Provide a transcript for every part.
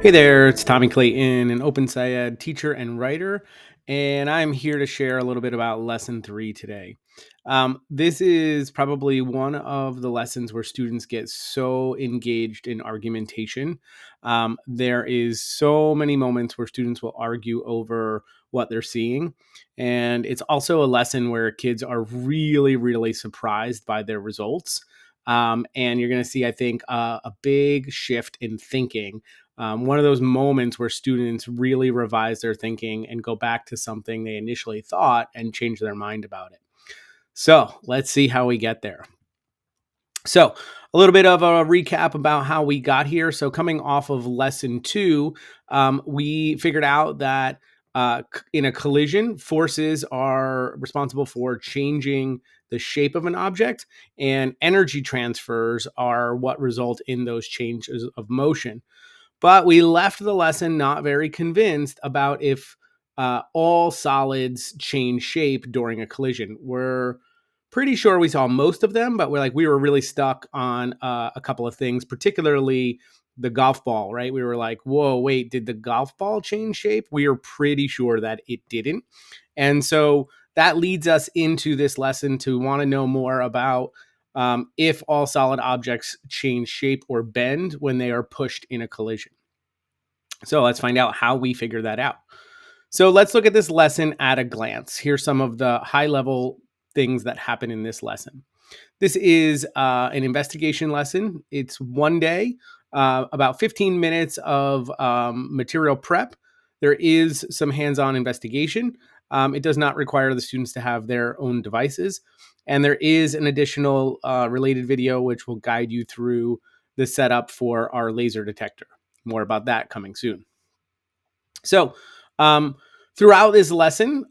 Hey there, it's Tommy Clayton, an OpenSciEd teacher and writer, and I'm here to share a little bit about lesson 3 today. This is probably one of the lessons where students get so engaged in argumentation. There is so many moments where students will argue over what they're seeing, and it's also a lesson where kids are really, really surprised by their results. And you're going to see, I think, a big shift in thinking, one of those moments where students really revise their thinking and go back to something they initially thought and change their mind about it. So let's see how we get there. So, a little bit of a recap about how we got here. So, coming off of lesson 2, we figured out that in a collision, forces are responsible for changing the shape of an object, and energy transfers are what result in those changes of motion. But we left the lesson not very convinced about if all solids change shape during a collision. We're pretty sure we saw most of them, but we were really stuck on a couple of things, particularly the golf ball, right? We were like, whoa, wait, did the golf ball change shape? We are pretty sure that it didn't. And so that leads us into this lesson to want to know more about if all solid objects change shape or bend when they are pushed in a collision. So let's find out how we figure that out. So let's look at this lesson at a glance. Here's some of the high level things that happen in this lesson. This is an investigation lesson. It's one day, about 15 minutes of material prep. There is some hands-on investigation. It does not require the students to have their own devices. And there is an additional related video which will guide you through the setup for our laser detector. More about that coming soon. So, throughout this lesson,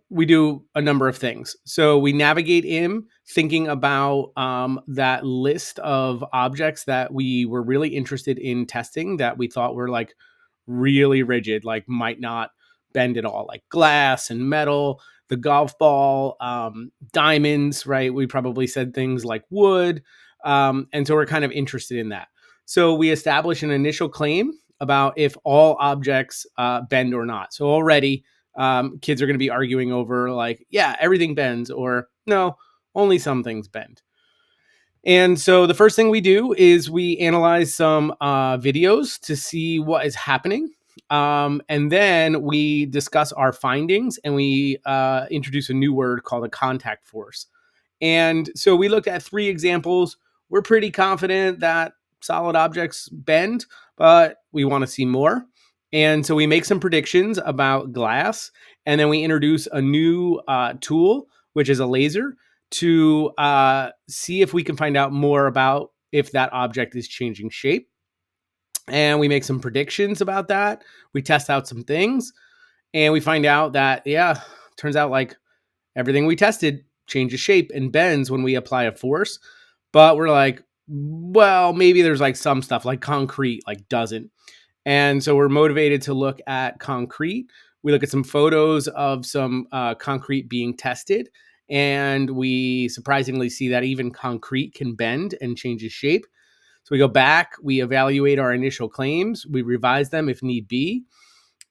we do a number of things. So we navigate in thinking about that list of objects that we were really interested in testing that we thought were like really rigid, like might not bend at all, like glass and metal, the golf ball, diamonds, right? We probably said things like wood. And so we're kind of interested in that. So we establish an initial claim about if all objects bend or not. So already kids are going to be arguing over like, yeah, everything bends, or no, only some things bend. And so the first thing we do is we analyze some videos to see what is happening. And then we discuss our findings and we introduce a new word called a contact force. And so we looked at 3 examples. We're pretty confident that solid objects bend, but we want to see more. And so we make some predictions about glass, and then we introduce a new tool, which is a laser, to see if we can find out more about if that object is changing shape. And we make some predictions about that. We test out some things, and we find out that, yeah, turns out like everything we tested changes shape and bends when we apply a force. But we're like, well, maybe there's like some stuff like concrete like doesn't. And so we're motivated to look at concrete. We look at some photos of some concrete being tested, and we surprisingly see that even concrete can bend and changes shape. So we go back, we evaluate our initial claims, we revise them if need be,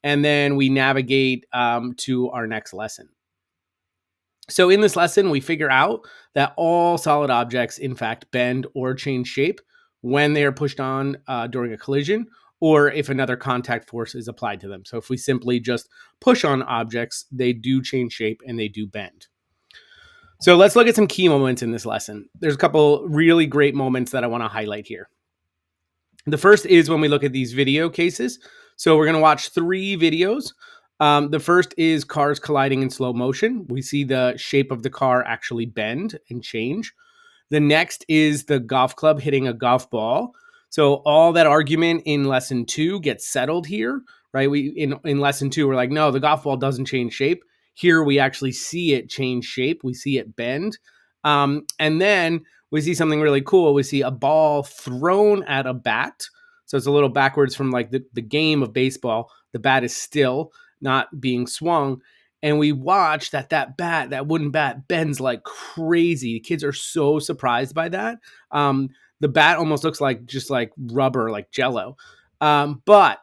and then we navigate to our next lesson. So in this lesson, we figure out that all solid objects, in fact, bend or change shape when they are pushed on during a collision, or if another contact force is applied to them. So if we simply just push on objects, they do change shape and they do bend. So let's look at some key moments in this lesson. There's a couple really great moments that I want to highlight here. The first is when we look at these video cases. So we're going to watch 3 videos. The first is cars colliding in slow motion. We see the shape of the car actually bend and change. The next is the golf club hitting a golf ball. So all that argument in lesson 2 gets settled here, right? We in lesson 2, we're like, no, the golf ball doesn't change shape. Here we actually see it change shape. We see it bend. And then we see something really cool. We see a ball thrown at a bat. So it's a little backwards from like the game of baseball. The bat is still not being swung. And we watch that wooden bat bends like crazy. Kids are so surprised by that. The bat almost looks like just like rubber, like jello. But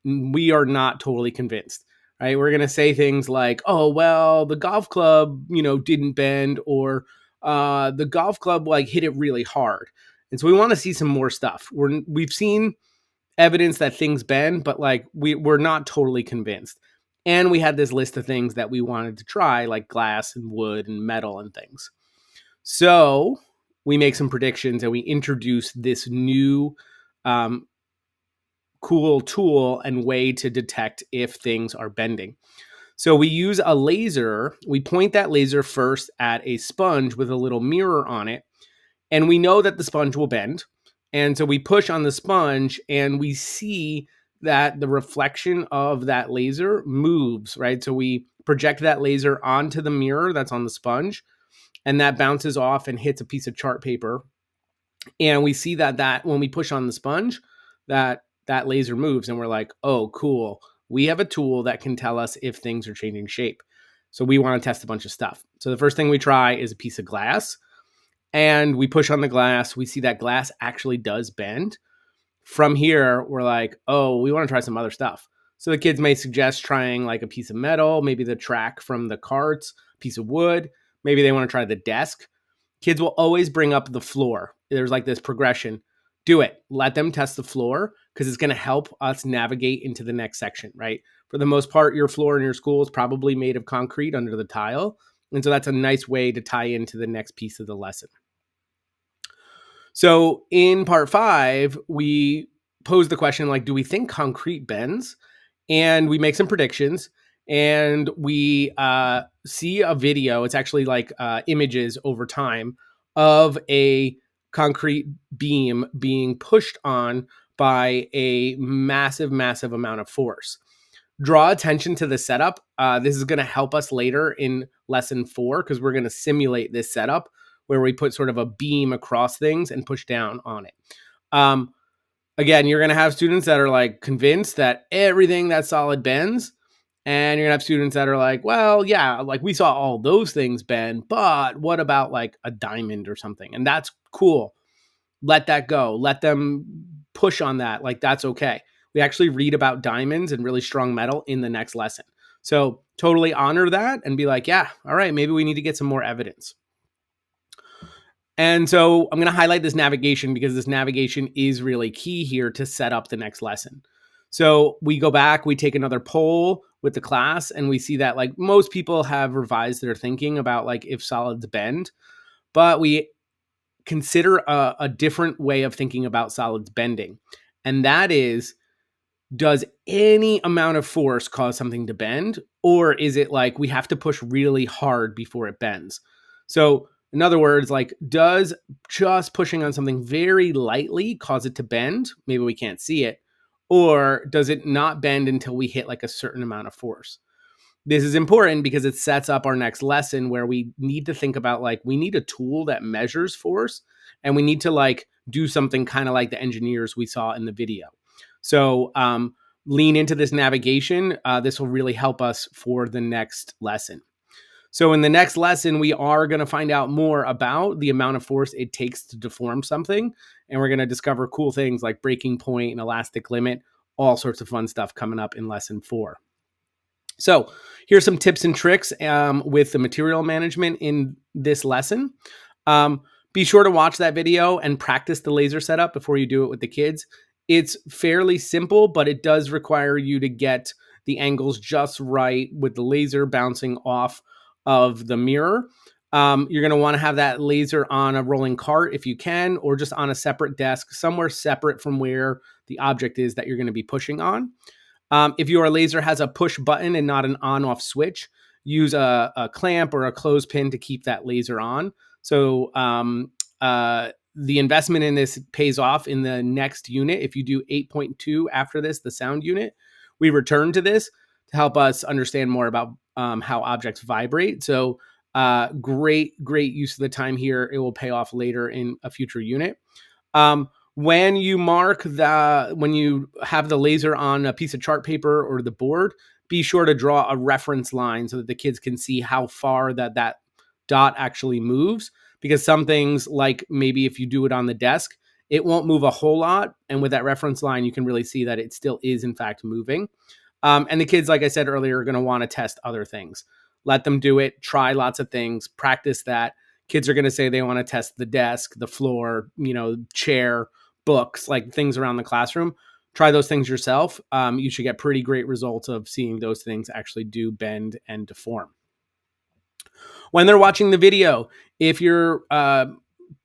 we are not totally convinced, right? We're going to say things like, oh, well, the golf club, didn't bend, or the golf club like hit it really hard. And so we want to see some more stuff. We've seen evidence that things bend, but like we're not totally convinced. And we had this list of things that we wanted to try, like glass and wood and metal and things. So we make some predictions and we introduce this new cool tool and way to detect if things are bending. So we use a laser. We point that laser first at a sponge with a little mirror on it, and we know that the sponge will bend. And so we push on the sponge and we see that the reflection of that laser moves, right? So we project that laser onto the mirror that's on the sponge, and that bounces off and hits a piece of chart paper. And we see that when we push on the sponge, that laser moves, and we're like, oh, cool. We have a tool that can tell us if things are changing shape. So we want to test a bunch of stuff. So the first thing we try is a piece of glass, and we push on the glass. We see that glass actually does bend. From here, we're like, oh, we want to try some other stuff. So the kids may suggest trying like a piece of metal, maybe the track from the carts, piece of wood. Maybe they want to try the desk. Kids will always bring up the floor. There's like this progression. Do it. Let them test the floor because it's going to help us navigate into the next section, right? For the most part, your floor in your school is probably made of concrete under the tile. And so that's a nice way to tie into the next piece of the lesson. So in part 5, we pose the question like, do we think concrete bends? And we make some predictions, and we see a video. It's actually like images over time of a concrete beam being pushed on by a massive, massive amount of force. Draw attention to the setup. This is going to help us later in lesson 4 because we're going to simulate this setup where we put sort of a beam across things and push down on it. Again, you're going to have students that are like convinced that everything that's solid bends. And you're going to have students that are like, well, yeah, like we saw all those things bend, but what about like a diamond or something? And that's cool. Let that go. Let them push on that. Like that's okay. We actually read about diamonds and really strong metal in the next lesson. So totally honor that and be like, yeah, all right, maybe we need to get some more evidence. And so I'm going to highlight this navigation because this navigation is really key here to set up the next lesson. So we go back, we take another poll with the class, and we see that like most people have revised their thinking about like if solids bend, but we consider a different way of thinking about solids bending. And that is, does any amount of force cause something to bend? Or is it like we have to push really hard before it bends? So in other words, like does just pushing on something very lightly cause it to bend? Maybe we can't see it. Or does it not bend until we hit like a certain amount of force? This is important because it sets up our next lesson where we need to think about like we need a tool that measures force, and we need to like do something kind of like the engineers we saw in the video. So lean into this navigation. This will really help us for the next lesson. So in the next lesson, we are going to find out more about the amount of force it takes to deform something. And we're going to discover cool things like breaking point and elastic limit, all sorts of fun stuff coming up in lesson 4. So here's some tips and tricks with the material management in this lesson. Be sure to watch that video and practice the laser setup before you do it with the kids. It's fairly simple, but it does require you to get the angles just right with the laser bouncing off of the mirror. You're going to want to have that laser on a rolling cart if you can, or just on a separate desk, somewhere separate from where the object is that you're going to be pushing on. If your laser has a push button and not an on-off switch, use a clamp or a clothespin to keep that laser on. So the investment in this pays off in the next unit. If you do 8.2 after this, the sound unit, we return to this to help us understand more about how objects vibrate. So great use of the time here. It will pay off later in a future unit. When you have the laser on a piece of chart paper or the board, be sure to draw a reference line so that the kids can see how far that dot actually moves. Because some things, like maybe if you do it on the desk, it won't move a whole lot. And with that reference line, you can really see that it still is in fact moving. And the kids, like I said earlier, are going to want to test other things. Let them do it, try lots of things, practice that. Kids are going to say they want to test the desk, the floor, chair, books, like things around the classroom. Try those things yourself. You should get pretty great results of seeing those things actually do bend and deform. When they're watching the video, if you're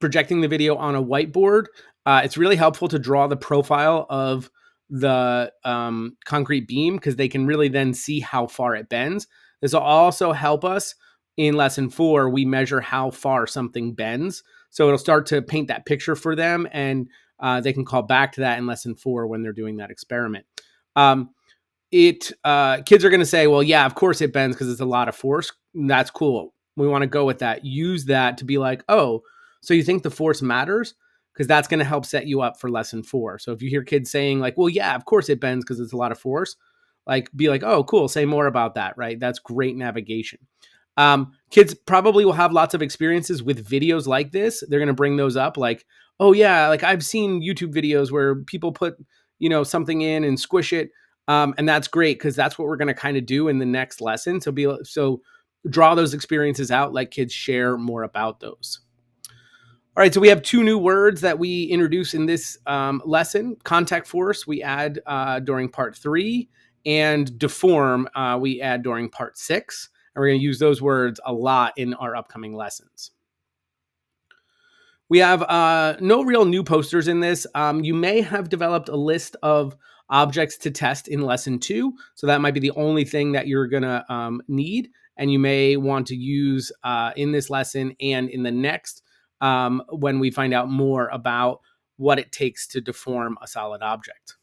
projecting the video on a whiteboard, it's really helpful to draw the profile of the concrete beam, because they can really then see how far it bends. This will also help us in lesson 4. We measure how far something bends. So it'll start to paint that picture for them, and they can call back to that in lesson 4 when they're doing that experiment. Kids are going to say, well, yeah, of course it bends because it's a lot of force. That's cool. We want to go with that. Use that to be like, oh, so you think the force matters? Because that's going to help set you up for lesson 4. So if you hear kids saying like, well, yeah, of course it bends because it's a lot of force, like be like, oh, cool. Say more about that, right? That's great navigation. Kids probably will have lots of experiences with videos like this. They're going to bring those up like, oh yeah, like I've seen YouTube videos where people put, something in and squish it. And that's great, because that's what we're going to kind of do in the next lesson. So draw those experiences out, let kids share more about those. All right, so we have 2 new words that we introduce in this lesson. Contact force we add during part 3, and deform we add during part 6. And we're going to use those words a lot in our upcoming lessons. We have no real new posters in this. You may have developed a list of objects to test in lesson 2. So that might be the only thing that you're going to need. And you may want to use in this lesson and in the next when we find out more about what it takes to deform a solid object.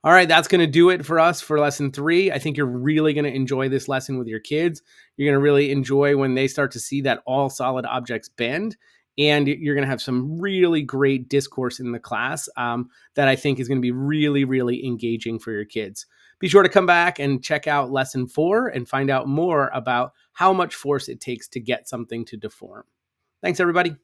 All right, that's going to do it for us for lesson 3. I think you're really going to enjoy this lesson with your kids. You're going to really enjoy when they start to see that all solid objects bend. And you're going to have some really great discourse in the class that I think is going to be really, really engaging for your kids. Be sure to come back and check out lesson 4 and find out more about how much force it takes to get something to deform. Thanks, everybody.